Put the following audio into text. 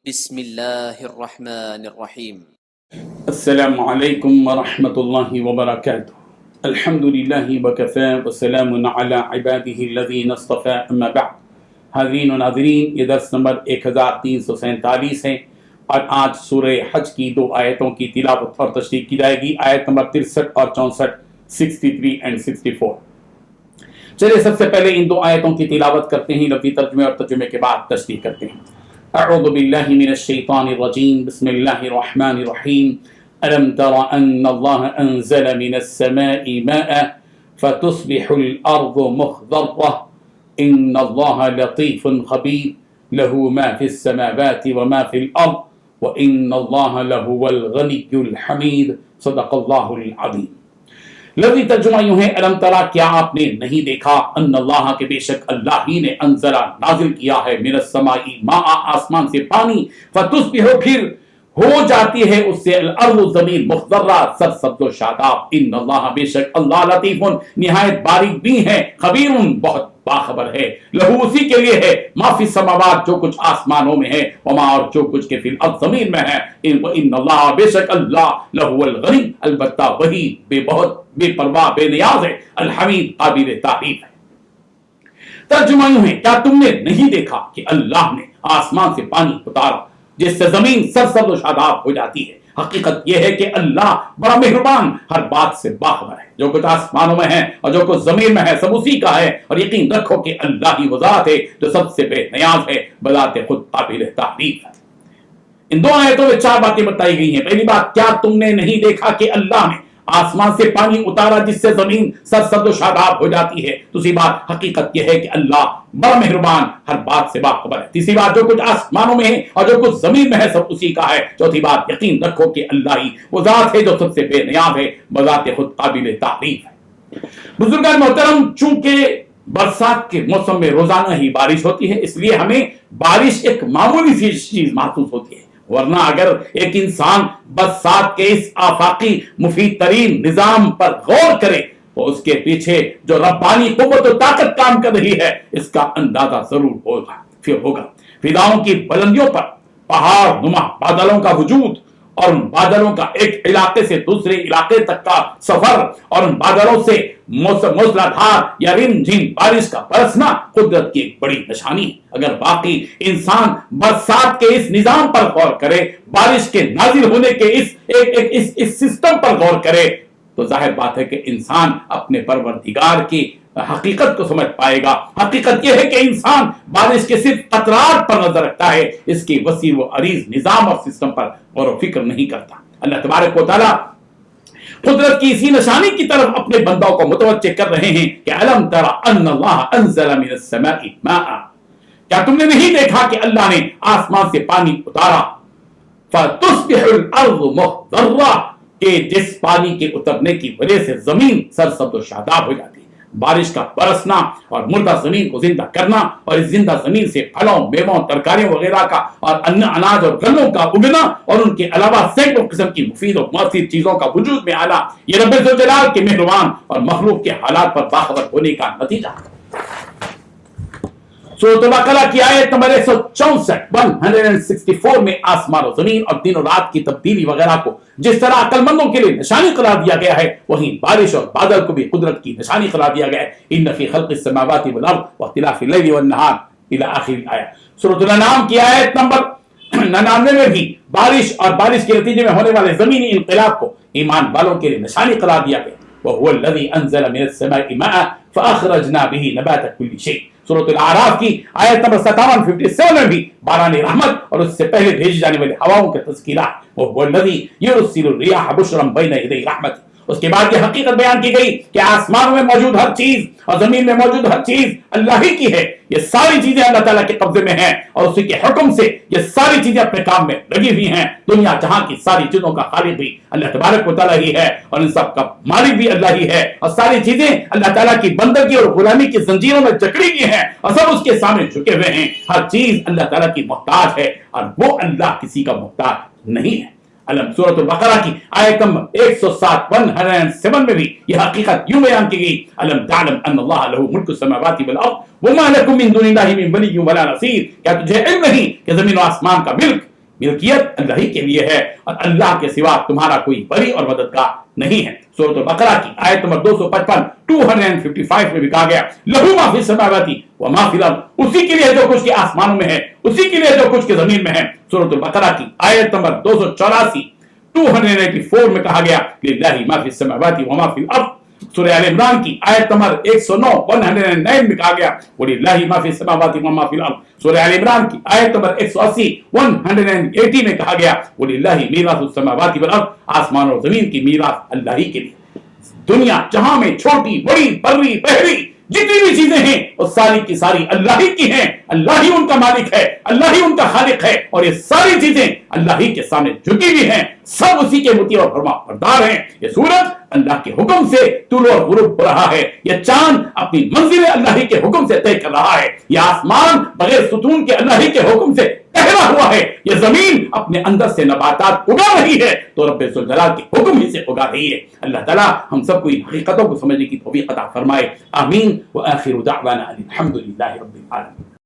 بسم اللہ الرحمن الرحیم۔ السلام علیکم ورحمۃ اللہ وبرکاتہ۔ الحمد للہ وکفی وسلام علی عبادہ الذین اصطفی، اما بعد۔ حاضرین و ناظرین، یہ درس نمبر 1347 ہے اور آج سورہ حج کی 2 آیتوں کی تلاوت اور تشریح کی جائے گی، آیت نمبر 63 اور 64، 63 and 64۔ چلیے سب سے پہلے ان 2 آیتوں کی تلاوت کرتے ہیں، لفظی ترجمے اور ترجمے کے بعد تشریح کرتے ہیں۔ اعوذ باللہ من الشیطان الرجیم، بسم اللہ الرحمن الرحیم۔ ألم تر أن الله أنزل من السماء ماء فتصبح الأرض مخضرة إن الله لطيف خبير له ما في السماوات وما في الأرض وإن الله لهو الغني الحميد صدق الله العظيم۔ لفظی ترجمہ یوں ہے، الم ترا، کیا آپ نے نہیں دیکھا، ان اللہ کے بے شک اللہ ہی نے انزلہ نازل کیا ہے، من السماء ماء، آسمان سے پانی، فتصبح، پھر ہو جاتی ہے اس سے الارض، زمین، مخضرہ، سرسبز و شاداب، ان اللہ، بے شک اللہ، لطیف، نہایت باریک بھی ہے، خبیر، بہت باخبر ہے، لہو، اسی کے لیے ہے، ما فی السماوات، جو کچھ آسمانوں میں ہے، وما، اور جو کچھ کے فی الارض، زمین میں ہے، ان اللہ، بے شک اللہ، لہو الغنی، البتہ وہی بہت بے پرواہ، بے نیاز ہے، الحمید، قابل تعریف ہے۔ ترجمہ یوں ہے، کیا تم نے نہیں دیکھا کہ اللہ نے آسمان سے پانی اتارا جس سے زمین سرسبز و شاداب ہو جاتی ہے۔ حقیقت یہ ہے کہ اللہ بڑا مہربان، ہر بات سے باخبر ہے، جو کچھ آسمانوں میں ہے اور جو کچھ زمین میں ہے سب اسی کا ہے، اور یقین رکھو کہ اللہ ہی وہ ذات ہے جو سب سے بے نیاز ہے، بذات خود قابل تعریف ہے۔ ان 2 آیتوں میں 4 باتیں بتائی گئی ہیں۔ پہلی بات، کیا تم نے نہیں دیکھا کہ اللہ نے آسمان سے پانی اتارا جس سے زمین سرسبز و شاداب ہو جاتی ہے۔ دوسری بات، حقیقت یہ ہے کہ اللہ بڑا مہربان، ہر بات سے باخبر ہے۔ تیسری بات، جو کچھ آسمانوں میں ہے اور جو کچھ زمین میں ہے سب اسی کا ہے۔ چوتھی بات، یقین رکھو کہ اللہ ہی وہ ذات ہے جو سب سے بے نیاز ہے، بذات خود قابل تعریف ہے۔ بزرگان محترم، چونکہ برسات کے موسم میں روزانہ ہی بارش ہوتی ہے، اس لیے ہمیں بارش ایک معمولی سی چیز محسوس ہوتی ہے، ورنہ اگر ایک انسان برسات کے اس آفاقی مفید ترین نظام پر غور کرے تو اس کے پیچھے جو ربانی قوت و طاقت کام کر رہی ہے اس کا اندازہ ضرور ہوگا۔ فضاؤں کی بلندیوں پر پہاڑ نما بادلوں کا وجود، اور ان بادلوں کا ایک علاقے سے دوسرے علاقے تک کا سفر، اور ان بادلوں سے موسلادھار یا رم جھم بارش کا برسنا قدرت کی ایک بڑی نشانی ہے۔ اگر باقی انسان برسات کے اس نظام پر غور کرے، بارش کے نازل ہونے کے اس سسٹم پر غور کرے، تو ظاہر بات ہے کہ انسان اپنے پروردگار کی حقیقت کو سمجھ پائے گا۔ حقیقت یہ ہے کہ انسان بارش کے صرف قطرات پر نظر رکھتا ہے، اس کی وسیع و عریض نظام اور سسٹم پر غور و فکر نہیں کرتا۔ اللہ تبارک و تعالیٰ قدرت کی اسی نشانی کی طرف اپنے بندوں کو متوجہ کر رہے ہیں کہ الم تر ان اللہ انزل من السماء ماء، کیا تم نے نہیں دیکھا کہ اللہ نے آسمان سے پانی اتارا، فتصبح الارض مخضرہ، کہ جس پانی کے اترنے کی وجہ سے زمین سرسبز و شاداب ہو جاتی ہے۔ بارش کا برسنا اور مردہ زمین کو زندہ کرنا، اور اس زندہ زمین سے پھلوں، میووں، ترکاریوں وغیرہ کا اور اناج اور گلوں کا اگنا، اور ان کے علاوہ سینکڑوں قسم کی مفید اور مؤثر چیزوں کا وجود میں آنا، یہ رب ذوالجلال کے مہربان اور مخلوق کے حالات پر باخبر ہونے کا نتیجہ ہے۔ سورۃ البقرہ کی آیت نمبر 164 میں آسمان و زمین اور دن و رات کی تبدیلی وغیرہ کو جس طرح عقل مندوں کے لیے نشانی قرار دیا گیا ہے، وہیں بارش اور بادل کو بھی قدرت کی نشانی قرار دیا گیا ہے۔ ان فی خلق السماوات والارض واختلاف اللیل والنہار الی آخر آیت۔ سورۃ الانعام کی آیت نمبر 99 میں بھی بارش اور بارش کے نتیجے میں ہونے والے زمینی انقلاب کو ایمان والوں کے لیے نشانی قرار دیا گیا۔ وَهُوَ الَّذِي أَنزَلَ مِنَ السَّمَاءِ مَاءً فَأَخْرَجْنَا بِهِ نَبَاتَ كُلِّ شَيْءٍ۔ سورۃ الاعراف کی آیت نمبر 57 میں بھی باران رحمت اور اس سے پہلے بھیجی جانے والی ہواؤں کے تذکیرات، وَهُوَ الَّذِي يُرْسِلُ الرِّيَاحَ بُشْرًا بَيْنَ يَدَيْ رَحْمَتِهِ۔ اس کے بعد یہ حقیقت بیان کی گئی کہ آسمانوں میں موجود ہر چیز اور زمین میں موجود ہر چیز اللہ ہی کی ہے۔ یہ ساری چیزیں اللہ تعالیٰ کے قبضے میں ہیں، اور اسی کے حکم سے یہ ساری چیزیں اپنے کام میں لگی ہوئی ہیں۔ دنیا جہاں کی ساری چیزوں کا خالق بھی اللہ تبارک و تعالیٰ ہی ہے، اور ان سب کا مالک بھی اللہ ہی ہے، اور ساری چیزیں اللہ تعالیٰ کی بندگی اور غلامی کی زنجیروں میں جکڑی ہوئی ہیں، اور سب اس کے سامنے جھکے ہوئے ہیں۔ ہر چیز اللہ تعالیٰ کی محتاج ہے، اور وہ اللہ کسی کا محتاج نہیں ہے۔ سورۃ البقرہ کی آیت نمبر 107 میں بھی یہ حقیقت یوں بیان کی گئی، الم تعلم ان اللہ لہ ملک السماوات والارض وما لکم من دون اللہ من ولی ولا نصیر، کیا تجھے علم نہیں کہ زمین و آسمان کا ملک ملکیت اللہ ہی کے لیے ہے اور اللہ کے سوا تمہارا کوئی ولی اور مددگار نہیں ہے۔ سورۃ البقرہ کی آیت نمبر 255 255 میں بھی کہا گیا لہو ما فی السماوات و ما فی الارض، اسی کے لیے جو کچھ کے آسمانوں میں ہے، اسی کے لیے جو کچھ کے زمین میں ہے۔ سورۃ البقرہ کی آیت نمبر 284 284 میں کہا گیا للہ ما فی السماوات و ما فی الارض۔ سورہ آل عمران کی آیت نمبر 109 میں کہا گیا وَلِلَّهِ مَا فِي السَّمَاوَاتِ وَمَا فِي الْأَرْضِ۔ سورہ آل عمران کی آیت نمبر 180 میں کہا گیا وَلِلَّهِ مِيرَاثُ السَّمَاوَاتِ وَالْأَرْضِ، آسمان اور زمین کی میراث اللہ ہی کے لیے۔ دنیا جہاں میں چھوٹی بڑی بری بحری جتنی بھی چیزیں ہیں وہ ساری کی ساری اللہ ہی کی ہیں، اللہ ہی ان کا مالک ہے، اللہ ہی ان کا خالق ہے، اور یہ ساری چیزیں اللہ ہی کے سامنے جھکی ہوئی ہیں، سب اسی کے مطیع اور فرما بردار ہیں۔ یہ سورج اللہ کے حکم سے طلوع اور غروب ہو رہا ہے، یہ چاند اپنی منزل اللہ ہی کے حکم سے طے کر رہا ہے، یہ آسمان بغیر ستون کے اللہ ہی کے حکم سے ٹہرا ہوا ہے، یہ زمین اپنے اندر سے نباتات اگا رہی ہے تو رب ذوالجلال کے حکم ہی سے اگا رہی ہے۔ اللہ تعالیٰ ہم سب کو ان حقیقتوں کو سمجھنے کی توفیق عطا فرمائے، آمین۔ وآخر دعوانا الحمد للہ رب العالمین۔